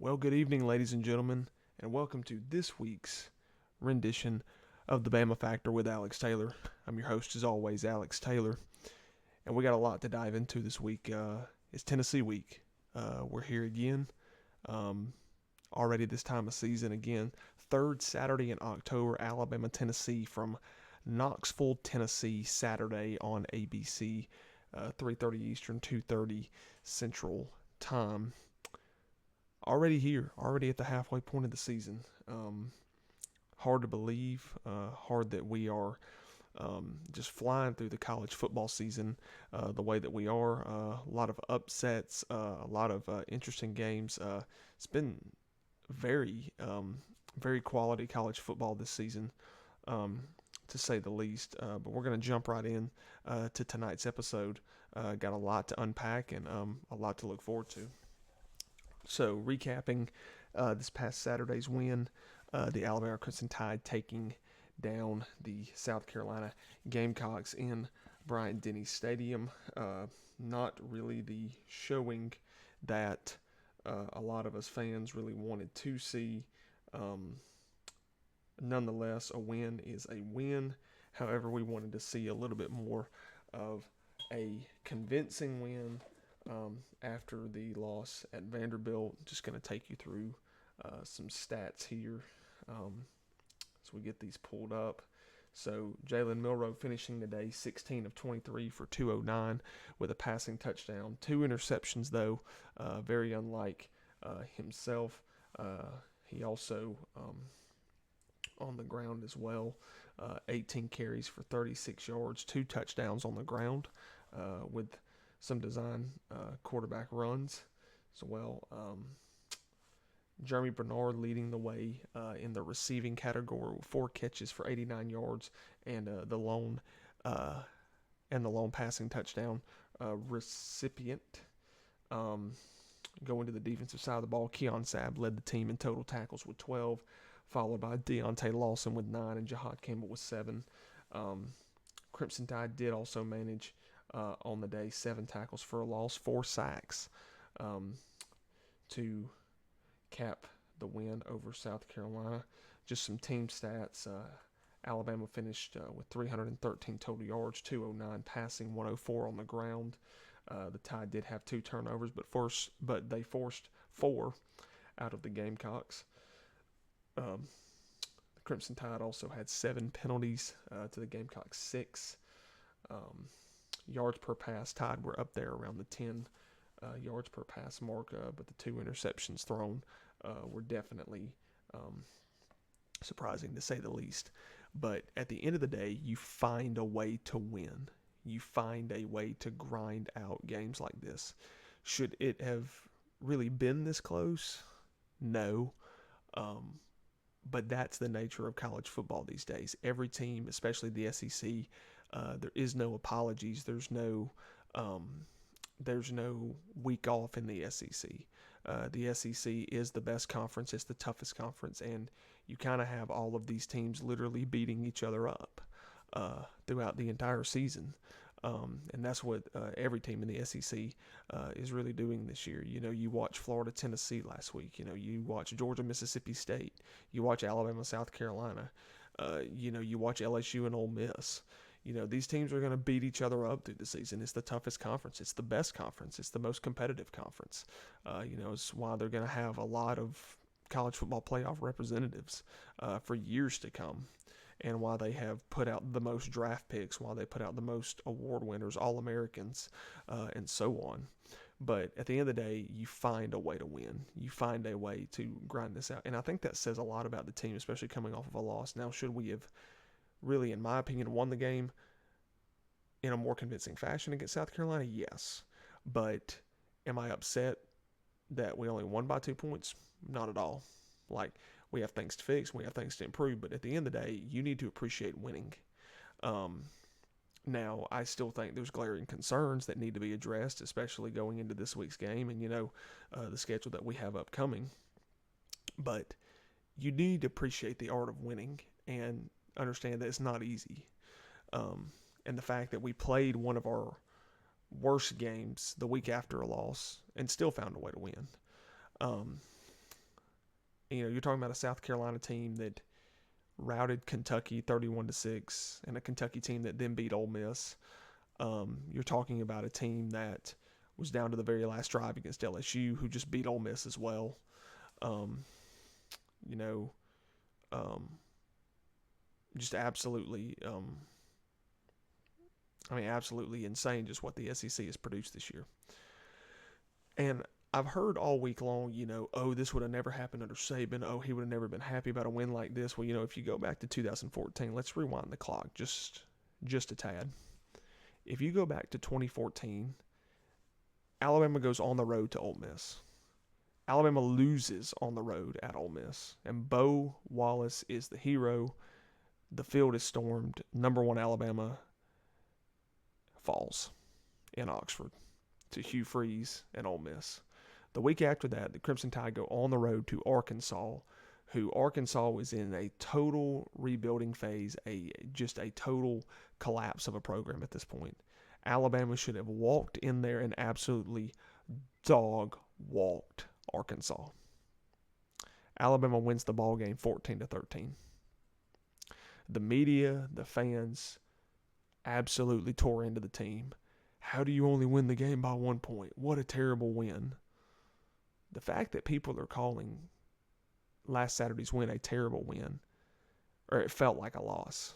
Well, good evening, ladies and gentlemen, and welcome to this week's rendition of the Bama Factor with Alex Taylor. I'm your host, as always, Alex Taylor, and we got a lot to dive into this week. It's Tennessee week. We're here again, um, already this time of season again. Third Saturday in October, Alabama, Tennessee from Knoxville, Tennessee, Saturday on ABC, 3:30 Eastern, 2:30 Central Time. Already here, already at the halfway point of the season. Hard to believe, hard that we are just flying through the college football season the way that we are. A lot of upsets, a lot of interesting games. It's been very quality college football this season, to say the least. But we're going to jump right in to tonight's episode. Got a lot to unpack and a lot to look forward to. So, recapping this past Saturday's win, the Alabama Crimson Tide taking down the South Carolina Gamecocks in Bryant-Denny Stadium. Not really the showing that a lot of us fans really wanted to see. Nonetheless, a win is a win. However, we wanted to see a little bit more of a convincing win after the loss at Vanderbilt. Just going to take you through some stats here as we get these pulled up. So Jalen Milroe finishing the day 16 of 23 for 209 with a passing touchdown. 2 interceptions, though, very unlike himself. He also on the ground as well. 18 carries for 36 yards, 2 touchdowns on the ground with some design quarterback runs as well. Jeremy Bernard leading the way in the receiving category with 4 catches for 89 yards and the lone passing touchdown recipient. Going to the defensive side of the ball, Keon Sabb led the team in total tackles with 12, followed by Deontay Lawson with 9 and Jahad Campbell with 7. Crimson Tide did also manage on the day 7 tackles for a loss, 4 sacks to cap the win over South Carolina. Just some team stats. Alabama finished with 313 total yards, 209 passing, 104 on the ground. The Tide did have 2 turnovers, but they forced 4 out of the Gamecocks. The Crimson Tide also had 7 penalties to the Gamecocks 6. Yards per pass, Tide were up there around the 10 yards per pass mark, but the 2 interceptions thrown were definitely surprising, to say the least. But at the end of the day, you find a way to win. You find a way to grind out games like this. Should it have really been this close? No. But that's the nature of college football these days. Every team, especially the SEC, there is no apologies. There's no week off in the SEC. The SEC is the best conference. It's the toughest conference, and you kind of have all of these teams literally beating each other up throughout the entire season. And that's what every team in the SEC is really doing this year. You know, you watch Florida, Tennessee last week. You know, you watch Georgia, Mississippi State. You watch Alabama, South Carolina. You watch LSU and Ole Miss. You know, these teams are going to beat each other up through the season. It's the toughest conference. It's the best conference. It's the most competitive conference. It's why they're going to have a lot of college football playoff representatives for years to come, and why they have put out the most draft picks, why they put out the most award winners, All-Americans, and so on. But at the end of the day, you find a way to win. You find a way to grind this out. And I think that says a lot about the team, especially coming off of a loss. Now, should we have really, in my opinion, won the game in a more convincing fashion against South Carolina? Yes. But am I upset that we only won by 2 points? Not at all. Like, we have things to fix, we have things to improve, but at the end of the day, you need to appreciate winning. Now, I still think there's glaring concerns that need to be addressed, especially going into this week's game and, the schedule that we have upcoming. But you need to appreciate the art of winning and understand that it's not easy. And the fact that we played one of our worst games the week after a loss and still found a way to win. you're talking about a South Carolina team that routed Kentucky 31-6, and a Kentucky team that then beat Ole Miss. You're talking about a team that was down to the very last drive against LSU, who just beat Ole Miss as well. You know, just absolutely, absolutely insane just what the SEC has produced this year. And I've heard all week long, this would have never happened under Saban. Oh, he would have never been happy about a win like this. Well, if you go back to 2014, let's rewind the clock just a tad. If you go back to 2014, Alabama goes on the road to Ole Miss. Alabama loses on the road at Ole Miss, and Bo Wallace is the hero. The field is stormed. Number 1 Alabama falls in Oxford to Hugh Freeze and Ole Miss. The week after that, the Crimson Tide go on the road to Arkansas, who Arkansas was in a total rebuilding phase, just a total collapse of a program at this point. Alabama should have walked in there and absolutely dog-walked Arkansas. Alabama wins the ball game 14-13. The media, the fans, absolutely tore into the team. How do you only win the game by 1 point? What a terrible win. The fact that people are calling last Saturday's win a terrible win, or it felt like a loss,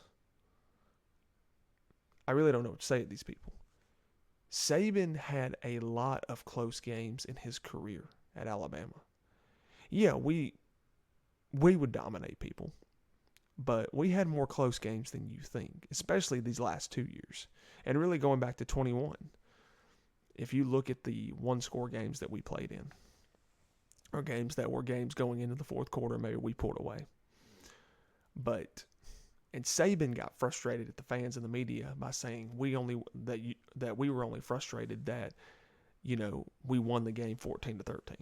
I really don't know what to say to these people. Saban had a lot of close games in his career at Alabama. Yeah, we would dominate people, but we had more close games than you think, especially these last 2 years. And really going back to 21, if you look at the one-score games that we played in, or games that were games going into the fourth quarter, maybe we pulled away. And Saban got frustrated at the fans and the media by saying that we were only frustrated that, we won the game 14-13.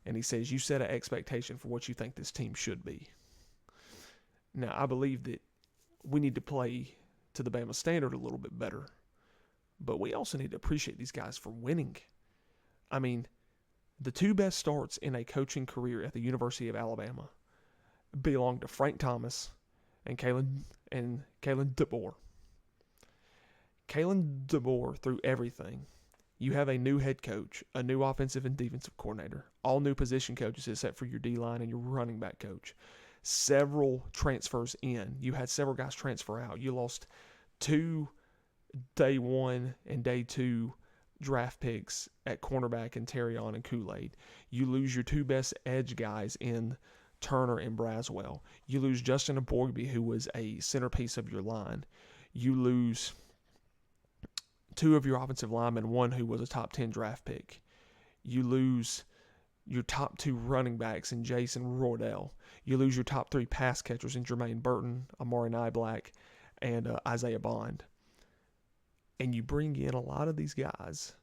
And he says, you set an expectation for what you think this team should be. Now, I believe that we need to play to the Bama standard a little bit better, but we also need to appreciate these guys for winning. I mean, the 2 best starts in a coaching career at the University of Alabama belong to Frank Thomas and Kalen DeBoer. Kalen DeBoer threw everything. You have a new head coach, a new offensive and defensive coordinator, all new position coaches except for your D-line and your running back coach. Several transfers in. You had several guys transfer out. You lost 2 day 1 and day 2 draft picks at cornerback in Terrion and Kool-Aid. You lose your 2 best edge guys in Turner and Braswell. You lose Justin Aborgby, who was a centerpiece of your line. You lose 2 of your offensive linemen, 1 who was a top 10 draft pick. You lose your top 2 running backs in Jason Roydell. You lose your top 3 pass catchers in Jermaine Burton, Amari Niblack, and Isaiah Bond. And you bring in a lot of these guys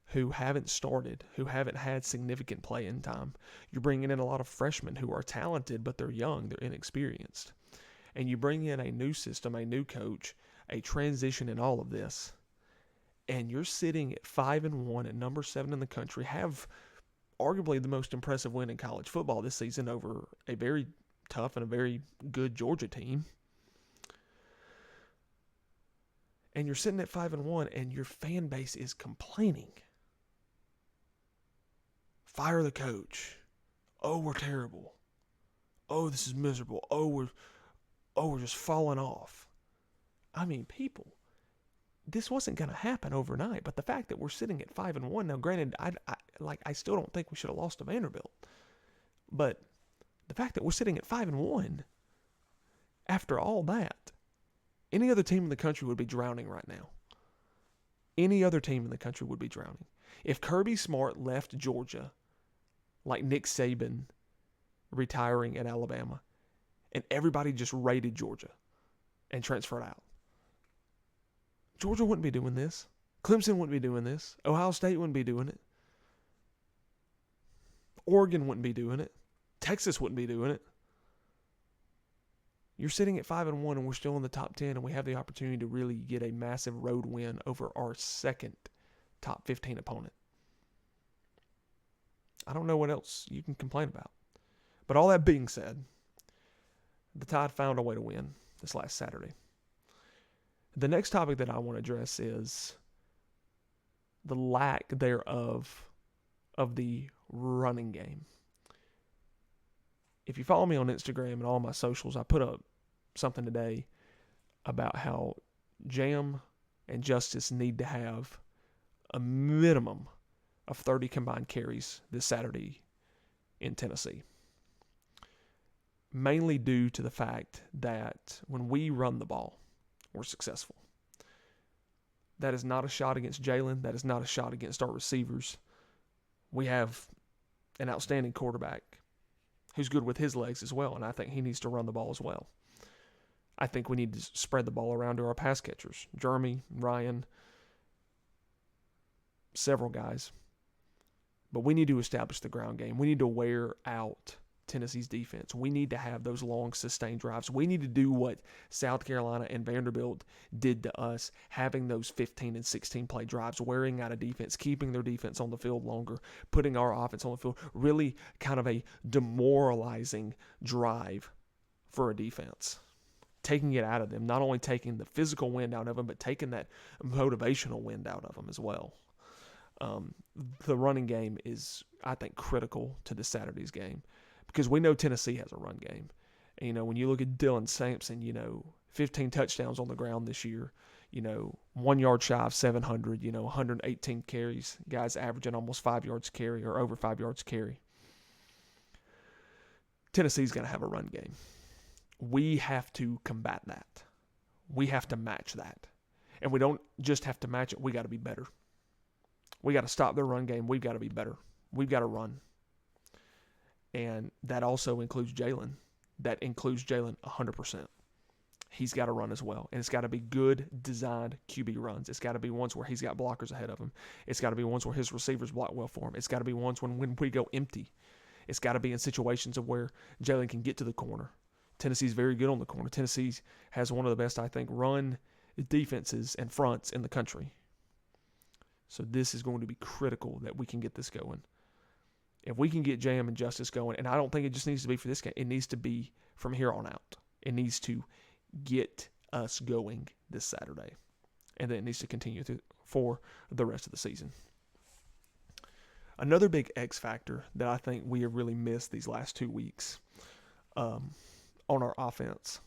who haven't started, who haven't had significant playing time. You're bringing in a lot of freshmen who are talented, but they're young, they're inexperienced. And you bring in a new system, a new coach, a transition in all of this. And you're sitting at 5-1 at number 7 in the country, have arguably the most impressive win in college football this season over a very tough and a very good Georgia team. And you're sitting at 5-1, and your fan base is complaining. Fire the coach. Oh, we're terrible. Oh, this is miserable. Oh, we're just falling off. I mean, people, this wasn't going to happen overnight. But the fact that we're sitting at 5-1 now, granted, I still don't think we should have lost to Vanderbilt. But the fact that we're sitting at 5-1 after all that. Any other team in the country would be drowning right now. Any other team in the country would be drowning. If Kirby Smart left Georgia, like Nick Saban retiring at Alabama, and everybody just raided Georgia and transferred out, Georgia wouldn't be doing this. Clemson wouldn't be doing this. Ohio State wouldn't be doing it. Oregon wouldn't be doing it. Texas wouldn't be doing it. You're sitting at 5-1 and we're still in the top 10, and we have the opportunity to really get a massive road win over our second top 15 opponent. I don't know what else you can complain about. But all that being said, the Tide found a way to win this last Saturday. The next topic that I want to address is the lack thereof of the running game. If you follow me on Instagram and all my socials, I put up something today about how Jam and Justice need to have a minimum of 30 combined carries this Saturday in Tennessee. Mainly due to the fact that when we run the ball, we're successful. That is not a shot against Jalen. That is not a shot against our receivers. We have an outstanding quarterback who's good with his legs as well, and I think he needs to run the ball as well. I think we need to spread the ball around to our pass catchers. Jeremy, Ryan, several guys. But we need to establish the ground game. We need to wear out Tennessee's defense. We need to have those long, sustained drives. We need to do what South Carolina and Vanderbilt did to us, having those 15 and 16 play drives, wearing out a defense, keeping their defense on the field longer, putting our offense on the field, really kind of a demoralizing drive for a defense. Taking it out of them, not only taking the physical wind out of them, but taking that motivational wind out of them as well. The running game is, I think, critical to this Saturday's game. Because we know Tennessee has a run game. And, when you look at Dylan Sampson, 15 touchdowns on the ground this year, 1 yard shy of 700, 118 carries, guys averaging almost 5 yards carry or over 5 yards carry. Tennessee's going to have a run game. We have to combat that. We have to match that. And we don't just have to match it, we got to be better. We got to stop their run game. We've got to be better. We've got to run. And that also includes Jalen. That includes Jalen 100%. He's got to run as well. And it's got to be good, designed QB runs. It's got to be ones where he's got blockers ahead of him. It's got to be ones where his receivers block well for him. It's got to be ones when we go empty. It's got to be in situations of where Jalen can get to the corner. Tennessee's very good on the corner. Tennessee has one of the best, I think, run defenses and fronts in the country. So this is going to be critical that we can get this going. If we can get Jam and Justice going, and I don't think it just needs to be for this game, it needs to be from here on out. It needs to get us going this Saturday. And then it needs to continue for the rest of the season. Another big X factor that I think we have really missed these last 2 weeks on our offense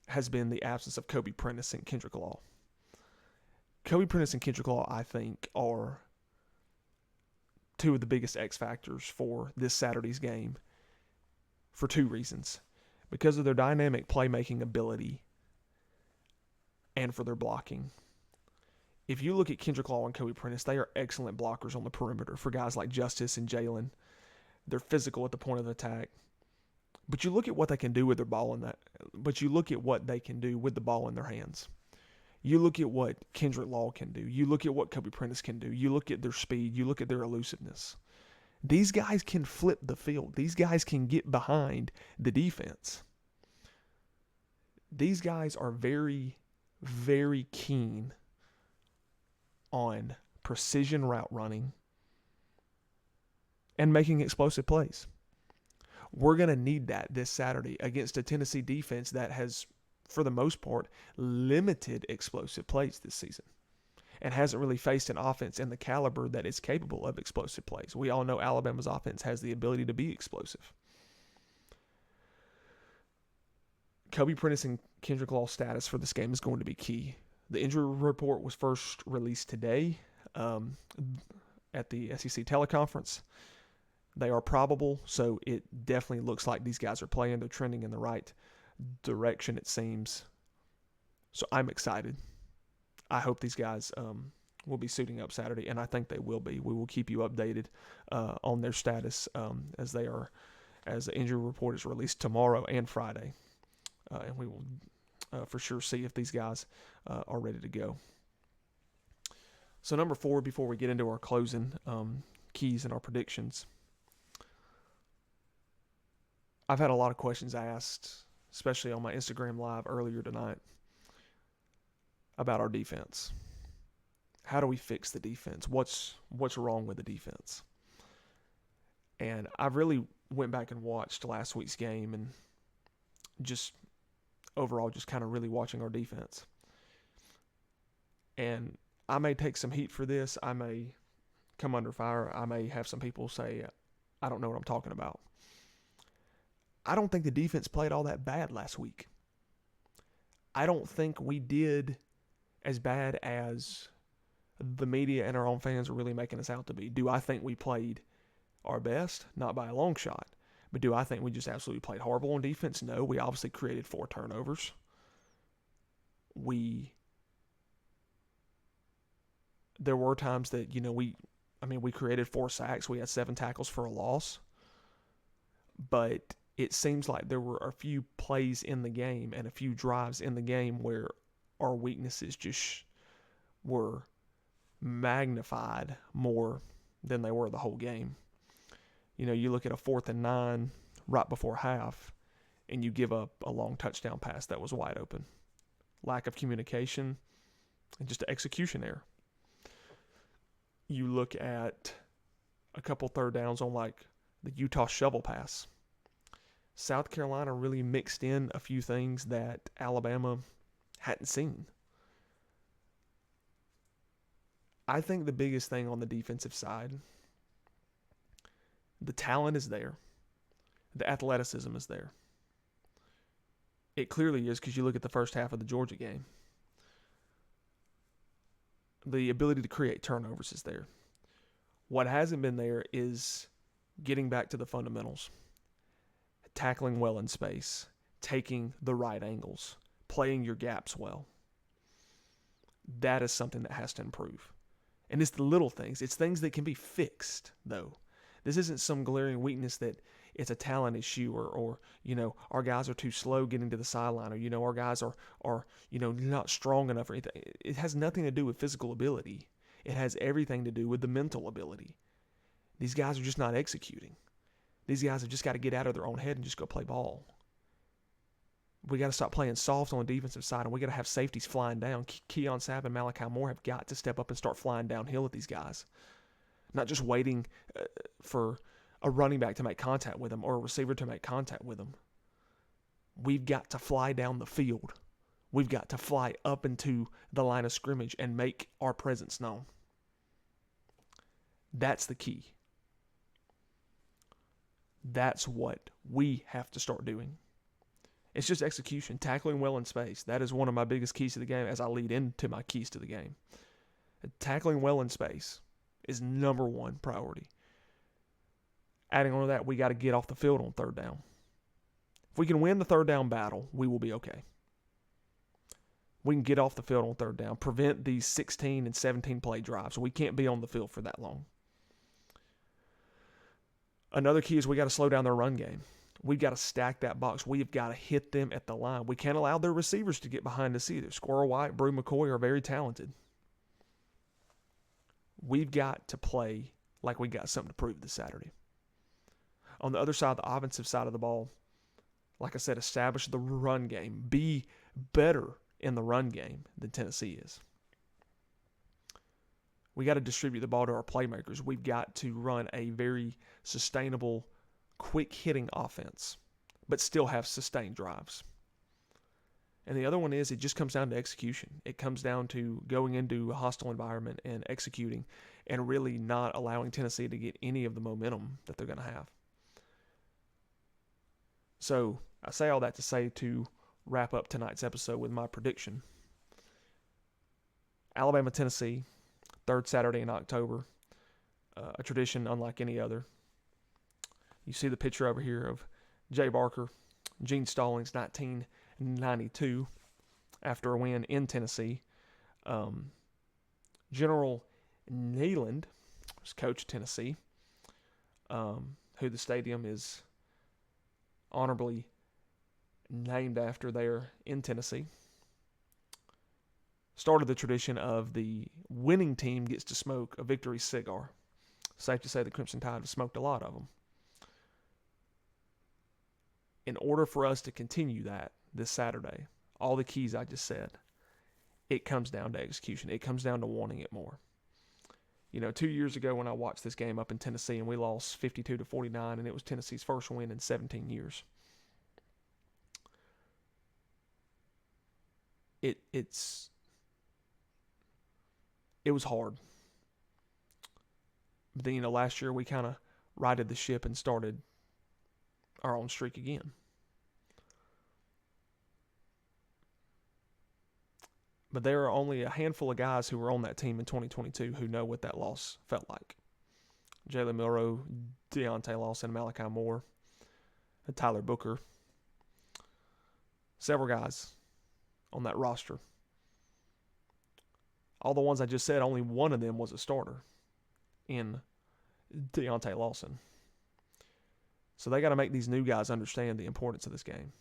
has been the absence of Kobe Prentice and Kendrick Law. Kobe Prentice and Kendrick Law, I think, are two of the biggest X factors for this Saturday's game for 2 reasons. Because of their dynamic playmaking ability and for their blocking. If you look at Kendrick Law and Kobe Prentice, they are excellent blockers on the perimeter for guys like Justice and Jalen. They're physical at the point of attack. But you look at what they can do with their ball in that. But you look at what they can do with the ball in their hands. You look at what Kendrick Law can do. You look at what Kobe Prentice can do. You look at their speed. You look at their elusiveness. These guys can flip the field. These guys can get behind the defense. These guys are very, very keen on precision route running and making explosive plays. We're going to need that this Saturday against a Tennessee defense that has, for the most part, limited explosive plays this season and hasn't really faced an offense in the caliber that is capable of explosive plays. We all know Alabama's offense has the ability to be explosive. Kobe Prentice and Kendrick Law's status for this game is going to be key. The injury report was first released today at the SEC teleconference. They are probable, so it definitely looks like these guys are playing. They're trending in the right direction, it seems. So I'm excited. I hope these guys will be suiting up Saturday, and I think they will be. We will keep you updated on their status as the injury report is released tomorrow and Friday. And we will for sure see if these guys are ready to go. So number 4, before we get into our closing keys and our predictions, I've had a lot of questions asked, especially on my Instagram Live earlier tonight, about our defense. How do we fix the defense? What's wrong with the defense? And I really went back and watched last week's game and just overall just kind of really watching our defense. And I may take some heat for this. I may come under fire. I may have some people say, I don't know what I'm talking about. I don't think the defense played all that bad last week. I don't think we did as bad as the media and our own fans are really making us out to be. Do I think we played our best? Not by a long shot. But do I think we just absolutely played horrible on defense? No. We obviously created 4 turnovers. There were times that, we created 4 sacks. We had 7 tackles for a loss. But it seems like there were a few plays in the game and a few drives in the game where our weaknesses just were magnified more than they were the whole game. You look at a 4th and 9 right before half, and you give up a long touchdown pass that was wide open. Lack of communication and just an execution error. You look at a couple third downs on like the Utah shovel pass. South Carolina really mixed in a few things that Alabama hadn't seen. I think the biggest thing on the defensive side, the talent is there. The athleticism is there. It clearly is because you look at the first half of the Georgia game. The ability to create turnovers is there. What hasn't been there is getting back to the fundamentals. Tackling well in space. Taking the right angles. Playing your gaps well. That is something that has to improve. And it's the little things. It's things that can be fixed, though. This isn't some glaring weakness that it's a talent issue or our guys are too slow getting to the sideline or, our guys are not strong enough or anything. It has nothing to do with physical ability. It has everything to do with the mental ability. These guys are just not executing. These guys have just got to get out of their own head and just go play ball. We got to stop playing soft on the defensive side, and we got to have safeties flying down. Keon Sapp and Malachi Moore have got to step up and start flying downhill at these guys. Not just waiting for a running back to make contact with them or a receiver to make contact with them. We've got to fly down the field. We've got to fly up into the line of scrimmage and make our presence known. That's the key. That's what we have to start doing. It's just execution, tackling well in space. That is one of my biggest keys to the game as I lead into my keys to the game. Tackling well in space is number one priority. Adding on to that, we got to get off the field on third down. If we can win the third down battle, we will be okay. We can get off the field on third down, prevent these 16 and 17 play drives. We can't be on the field for that long. Another key is we got to slow down their run game. We've got to stack that box. We've got to hit them at the line. We can't allow their receivers to get behind us either. Squirrel White, Brew McCoy are very talented. We've got to play like we got something to prove this Saturday. On the other side, the offensive side of the ball, like I said, establish the run game. Be better in the run game than Tennessee is. We got to distribute the ball to our playmakers. We've got to run a very sustainable, quick-hitting offense, but still have sustained drives. And the other one is it just comes down to execution. It comes down to going into a hostile environment and executing and really not allowing Tennessee to get any of the momentum that they're going to have. So I say all that to say to wrap up tonight's episode with my prediction. Alabama, Tennessee, third Saturday in October, a tradition unlike any other. You see the picture over here of Jay Barker, Gene Stallings, 1992, after a win in Tennessee. General Neyland was coach of Tennessee, who the stadium is honorably named after there in Tennessee. Started the tradition of the winning team gets to smoke a victory cigar. Safe to say the Crimson Tide have smoked a lot of them. In order for us to continue that this Saturday, all the keys I just said, it comes down to execution. It comes down to wanting it more. 2 years ago when I watched this game up in Tennessee and we lost 52-49, and it was Tennessee's first win in 17 years. It was hard. But then, last year we kind of righted the ship and started our own streak again. But there are only a handful of guys who were on that team in 2022 who know what that loss felt like. Jalen Milroe, Deontay Lawson, Malachi Moore, and Tyler Booker. Several guys on that roster. All the ones I just said, only one of them was a starter in Deontay Lawson. So they got to make these new guys understand the importance of this game.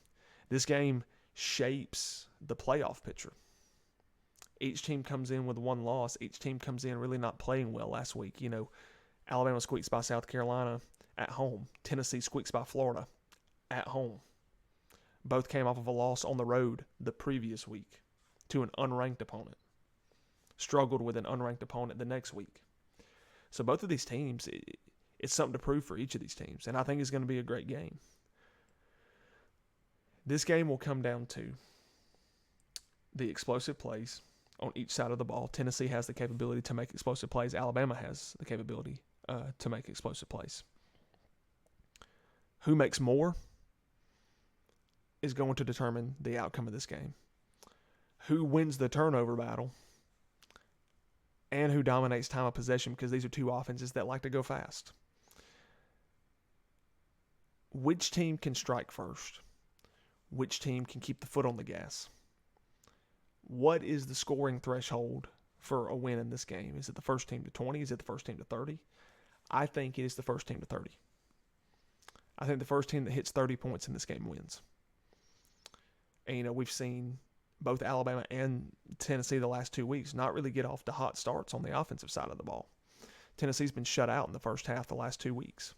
This game shapes the playoff picture. Each team comes in with one loss. Each team comes in really not playing well last week. Alabama squeaks by South Carolina at home. Tennessee squeaks by Florida at home. Both came off of a loss on the road the previous week to an unranked opponent. Struggled with an unranked opponent the next week. So both of these teams, it's something to prove for each of these teams. And I think it's going to be a great game. This game will come down to the explosive plays on each side of the ball. Tennessee has the capability to make explosive plays. Alabama has the capability to make explosive plays. Who makes more is going to determine the outcome of this game. Who wins the turnover battle and who dominates time of possession, because these are two offenses that like to go fast. Which team can strike first? Which team can keep the foot on the gas? What is the scoring threshold for a win in this game? Is it the first team to 20? Is it the first team to 30? I think it is the first team to 30. I think the first team that hits 30 points in this game wins. And, we've seen both Alabama and Tennessee the last 2 weeks not really get off to hot starts on the offensive side of the ball. Tennessee's been shut out in the first half the last 2 weeks.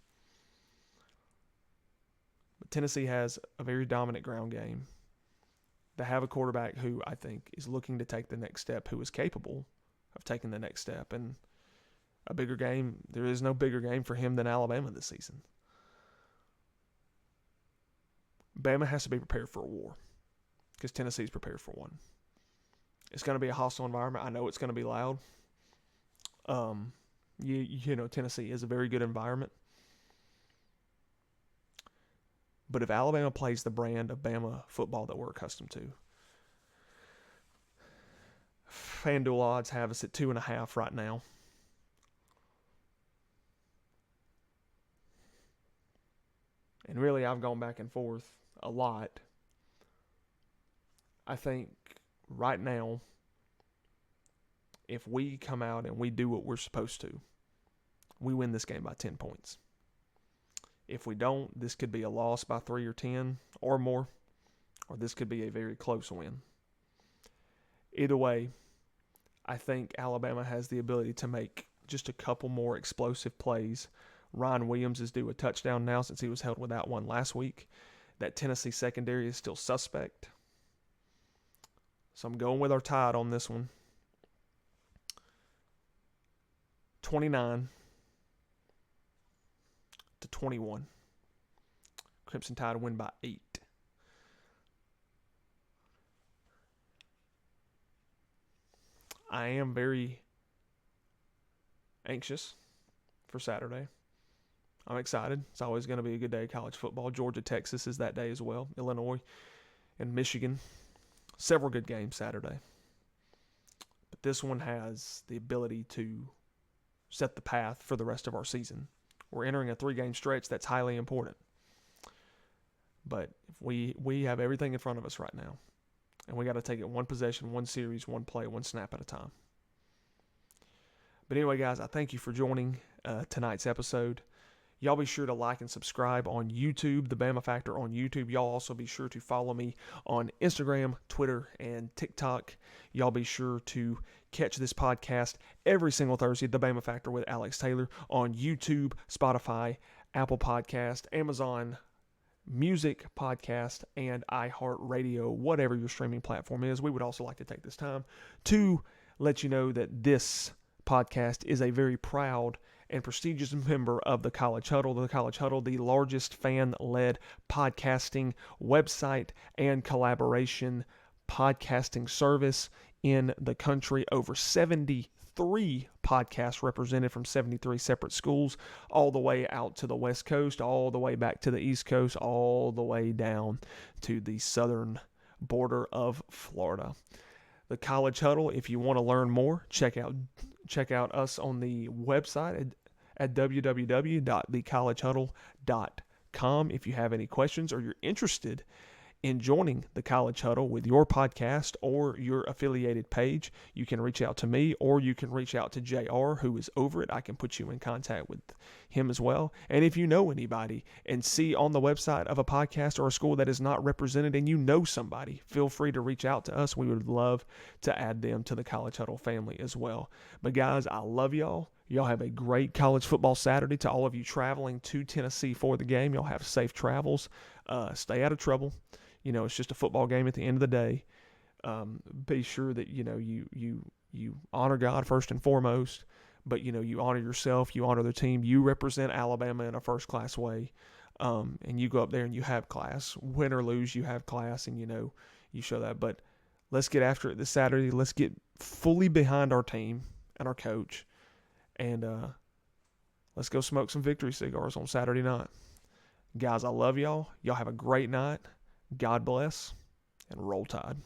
But Tennessee has a very dominant ground game. They have a quarterback who I think is looking to take the next step, who is capable of taking the next step. And a bigger game, there is no bigger game for him than Alabama this season. Bama has to be prepared for a war because Tennessee's prepared for one. It's going to be a hostile environment. I know it's going to be loud. Tennessee is a very good environment. But if Alabama plays the brand of Bama football that we're accustomed to, FanDuel odds have us at 2.5 right now. And really, I've gone back and forth a lot. I think right now, if we come out and we do what we're supposed to, we win this game by 10 points. If we don't, this could be a loss by 3 or 10 or more, or this could be a very close win. Either way, I think Alabama has the ability to make just a couple more explosive plays. Ryan Williams is due a touchdown now since he was held without one last week. That Tennessee secondary is still suspect. So I'm going with our Tide on this one. 29-21. Crimson Tide win by 8. I am very anxious for Saturday. I'm excited. It's always going to be a good day of college football. Georgia, Texas is that day as well. Illinois and Michigan. Several good games Saturday. But this one has the ability to set the path for the rest of our season. We're entering a 3-game stretch that's highly important. But if we have everything in front of us right now. And we got to take it one possession, one series, one play, one snap at a time. But anyway, guys, I thank you for joining tonight's episode. Y'all be sure to like and subscribe on YouTube, the Bama Factor on YouTube. Y'all also be sure to follow me on Instagram, Twitter, and TikTok. Y'all be sure to catch this podcast every single Thursday, the Bama Factor with Alex Taylor, on YouTube, Spotify, Apple Podcast, Amazon Music Podcast, and iHeartRadio, whatever your streaming platform is. We would also like to take this time to let you know that this podcast is a very proud and prestigious member of the College Huddle. The College Huddle, the largest fan-led podcasting website and collaboration podcasting service in the country. Over 73 podcasts represented from 73 separate schools, all the way out to the West Coast, all the way back to the East Coast, all the way down to the southern border of Florida. The College Huddle, if you want to learn more, check out us on the website at www.thecollegehuddle.com. If you have any questions or you're interested in joining the College Huddle with your podcast or your affiliated page, you can reach out to me or you can reach out to JR, who is over it. I can put you in contact with him as well. And if you know anybody and see on the website of a podcast or a school that is not represented and you know somebody, feel free to reach out to us. We would love to add them to the College Huddle family as well. But guys, I love y'all. Y'all have a great college football Saturday. To all of you traveling to Tennessee for the game, y'all have safe travels. Stay out of trouble. It's just a football game at the end of the day. Be sure that, you honor God first and foremost, but, you honor yourself, you honor the team. You represent Alabama in a first-class way, and you go up there and you have class. Win or lose, you have class, and, you show that. But let's get after it this Saturday. Let's get fully behind our team and our coach, and let's go smoke some victory cigars on Saturday night. Guys, I love y'all. Y'all have a great night. God bless, and roll Tide.